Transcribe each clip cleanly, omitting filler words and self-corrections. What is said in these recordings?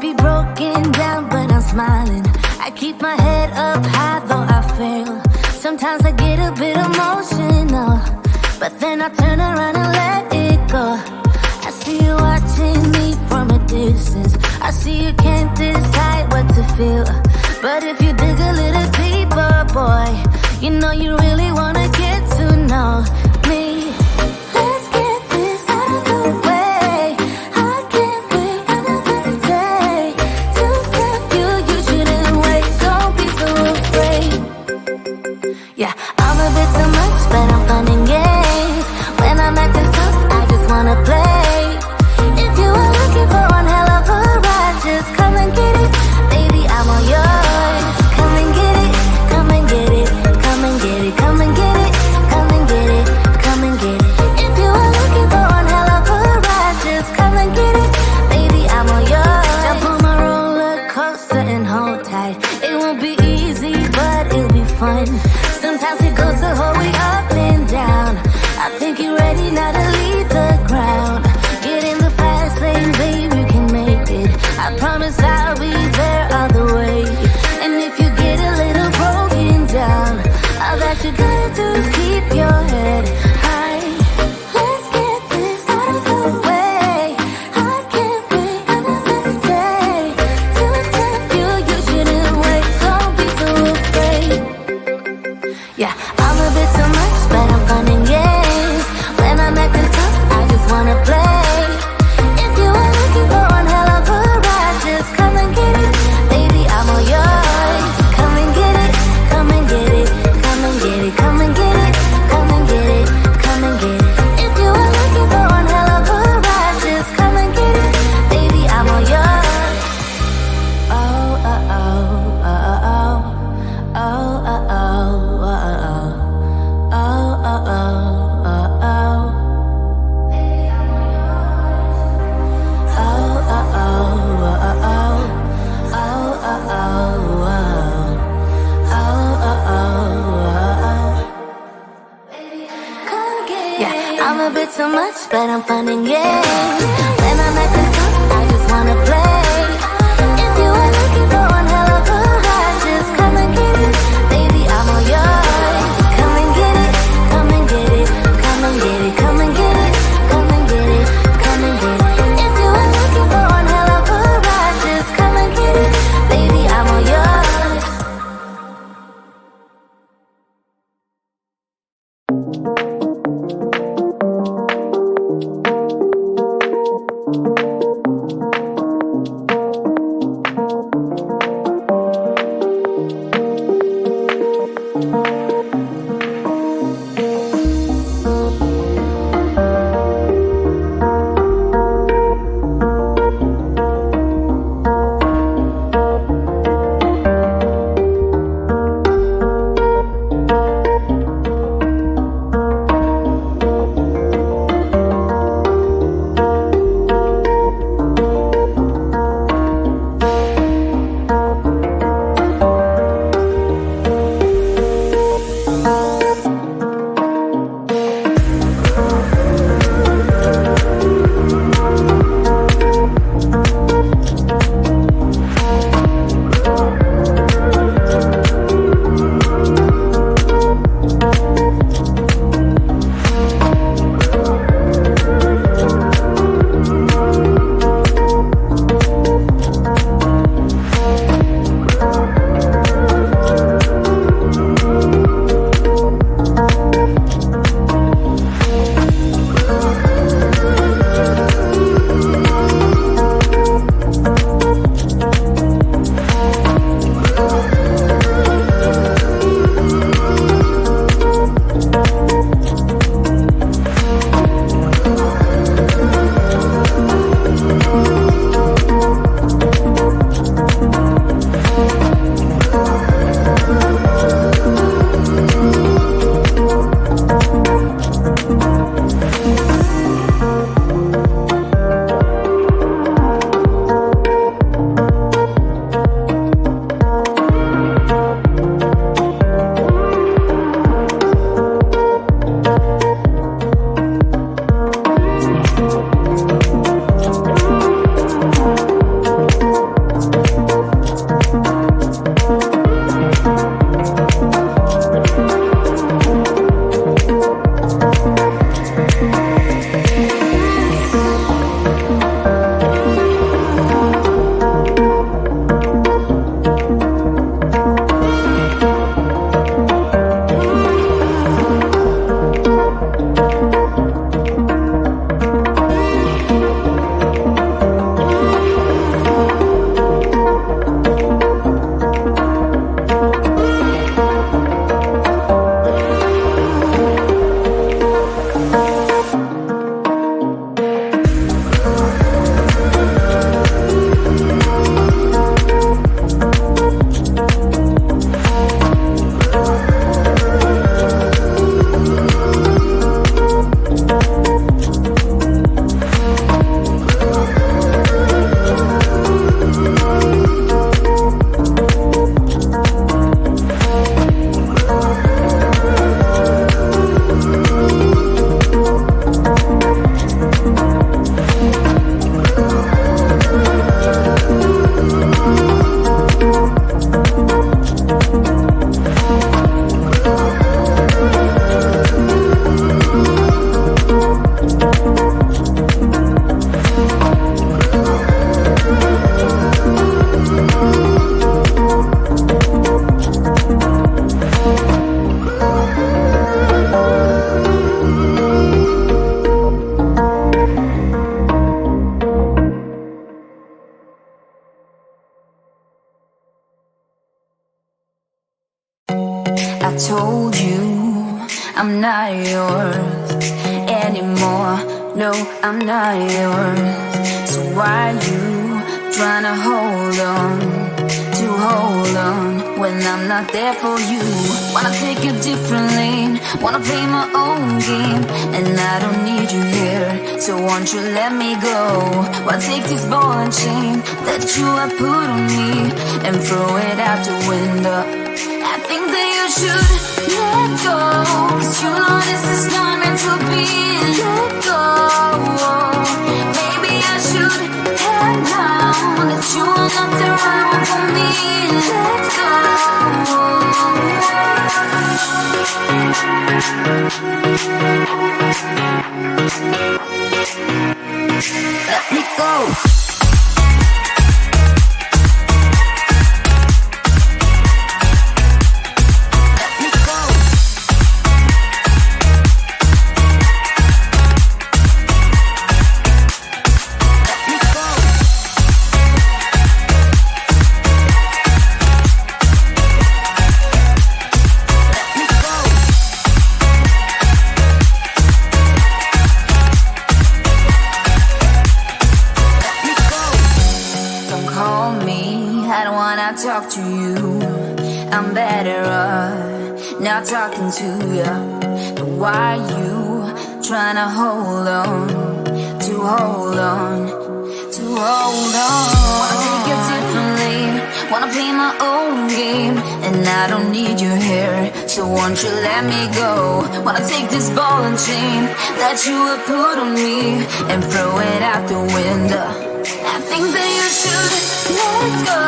be broken down, but I'm smiling. I keep my head up high, though I fail. Sometimes I get a bit emotional, but then I turn around and let it go. I see you watching me from a distance. I see you can't decide what to feel, but if you dig a little deeper, boy, you know you really wanna get to know me. Let's get this out of the way. I can't wait another day to tell you you shouldn't wait. Don't be so afraid. Yeah, I'm a bit too much, but I'm fun and games. When I'm acting tough, I just wanna play. If you are looking for one hell of a ride, just come and get it. Baby, I'm all yours. Come and get it, come and get it, come and get it, come and get it, come and get it, come and get it. If you are looking for one hell of a ride, just come and get it. Baby, I'm all yours. Jump on my roller coaster and hold tight. It won't be easy, but it'll be fun. Sometimes it goes the whole way up and down. I think you're ready now to leave the ground. Get in the fast lane, baby, you can make it. I promise I'll be there all the way. And if you get a little broken down, all that you gotta do is keep your head high. Let's get this out of the way. I can't wait another day to tell you you shouldn't wait. Don't be so afraid. Yeah, I'm a bit too much, but I'm fun and games. When I'm acting tough, I just wanna play. If you are looking for one hell of a ride, just come and get it. Baby, I'm all yours. Come and get it, come and get it, come and get it, come and get it, come and get it, come and get it. If you are looking for one hell of a ride, just come and get it. Baby, I'm all yours. Oh, oh, oh, oh, oh, oh, oh, oh, oh, oh. Oh, oh, oh, oh, oh. Baby, I'm all yours. Oh, oh, oh, oh, oh. Oh, oh, oh, oh. Oh, oh, oh, oh. Come get it. Yeah, I'm a bit too much, but I'm fun and games. When I'm acting tough, I just wanna play. If you are looking for one hell of a ride, just come and get it. Baby, I'm all yours. Come and get it, come and get it, come and get it, come and get it, come and get it, come and get it. If you are looking for one hell of a ride, just come and get it. Baby, I'm all yours. I told you I'm not yours anymore. No, I'm not yours. So why you tryna hold on when I'm not there for you? Wanna take a different lane, wanna play my own game, and I don't need you here, so won't you let me go? Wanna take this ball and chain that you have put on me and throw it out the window. I think that you should let go, 'cause you know this is not meant to be. Let go. Maybe I should have known that you are not the right one for me. Let go. Let me go. Talk to you, I'm better off not talking to you. But why you tryna hold on? Wanna take a different lane, wanna play my own game, and I don't need you here, so won't you let me go? Wanna take this ball and chain that you have put on me and throw it out the window. I think that you should let go,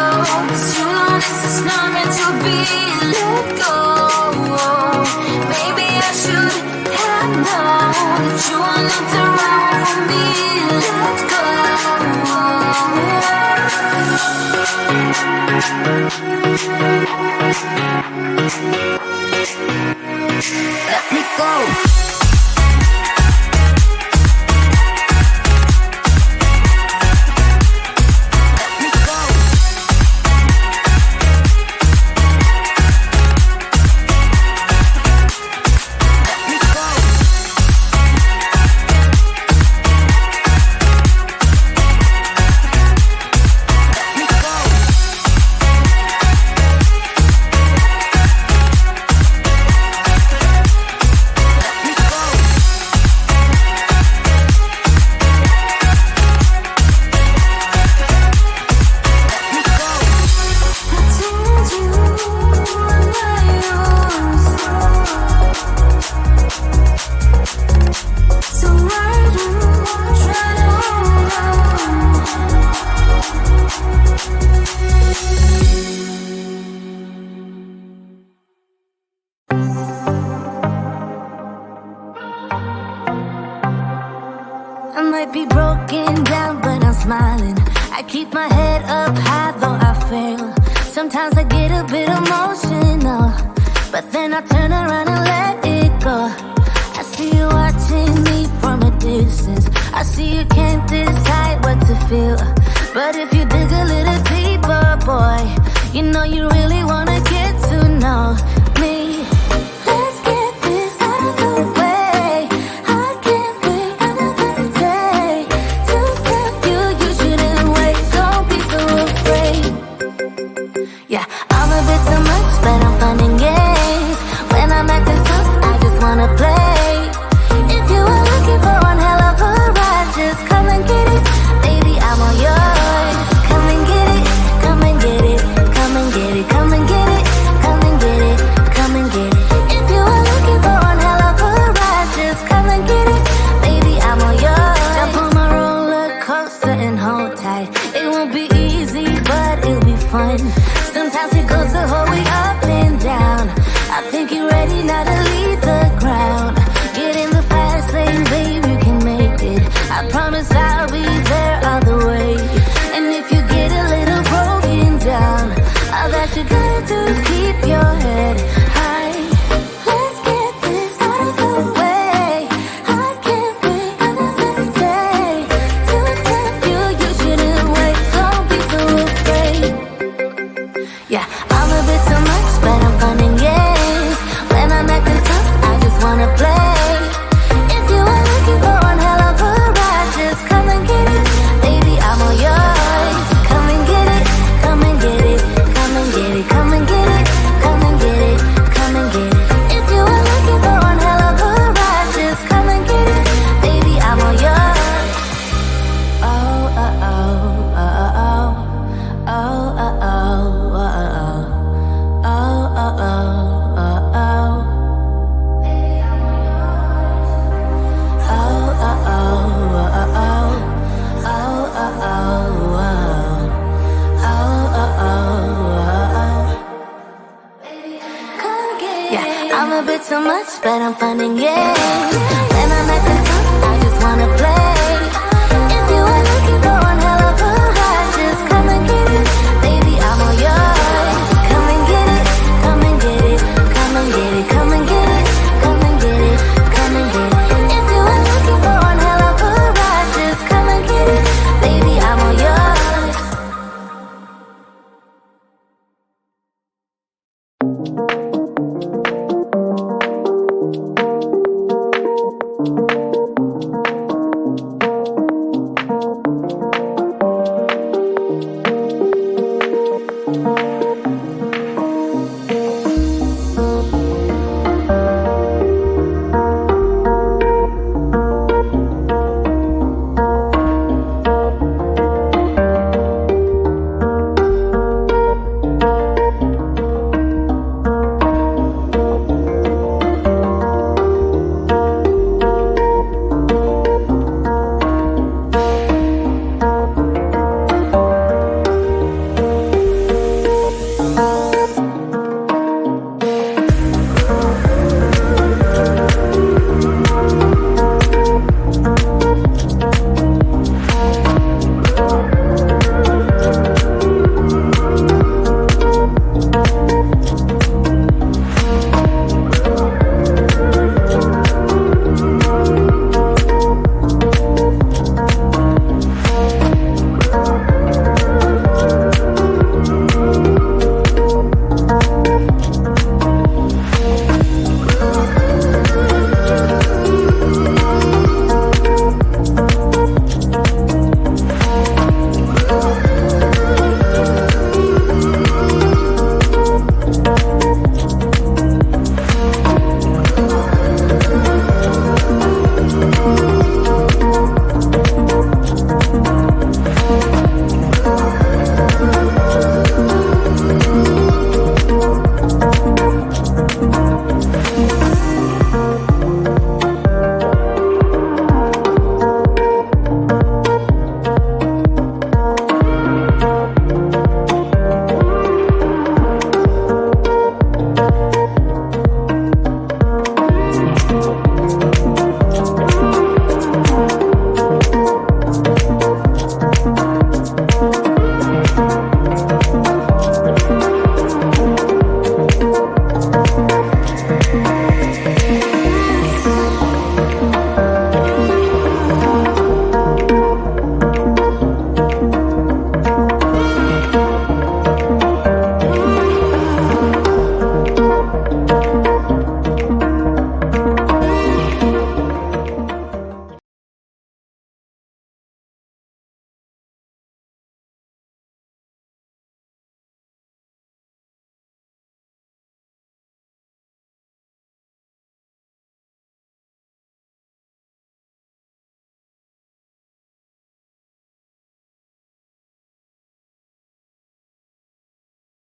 'cause you know this is not meant to be. Let go. Maybe I should have known that you are not the right one for me. Let go. Let me go. I might be broken down, but I'm smiling. I keep my head up high, though I fail. Sometimes I get a bit emotional, but then I turn around and let it go. I see you watching me from a distance. I see you can't decide what to feel, but if you dig a little deeper, boy, you know you really wanna get to know me. Let's get this out of the way. I can't wait another day to tell you you shouldn't wait. Don't be so afraid. Yeah, I'm a bit too much, but I'm fun and games. When I'm acting tough, I just wanna play. If you are looking for one hell of a ride, just come and get it. Baby, I'm all yours. Come and get it, come and get it, come and get it, come and get it, come and get it, come and get it. If you are looking for one hell of a ride, just come and get it. Baby, I'm all yours. Jump on my roller coaster and hold tight. It won't be easy, but it'll be fun. Sometimes it goes the whole way up and down. I think you're ready now to leave the ground. Get in the fast lane, babe, you can make it. I promise I'll be there all the way. And if you get a little broken down, all that you gotta do is keep your head high. Let's get this out of the way. I can't wait another day to tell you you shouldn't wait. Don't be so afraid. Yeah, I'm a bit a bit too much, but I'm fun and games. When I'm at the top, I just wanna play. If you are looking for one hell of a ride, just come and get it, baby, I'm all yours. Come and get it, come and get it, come and get it, come and get it, come and get it, come and get it. If you are looking for one hell of a ride, just come and get it, baby, I'm all yours.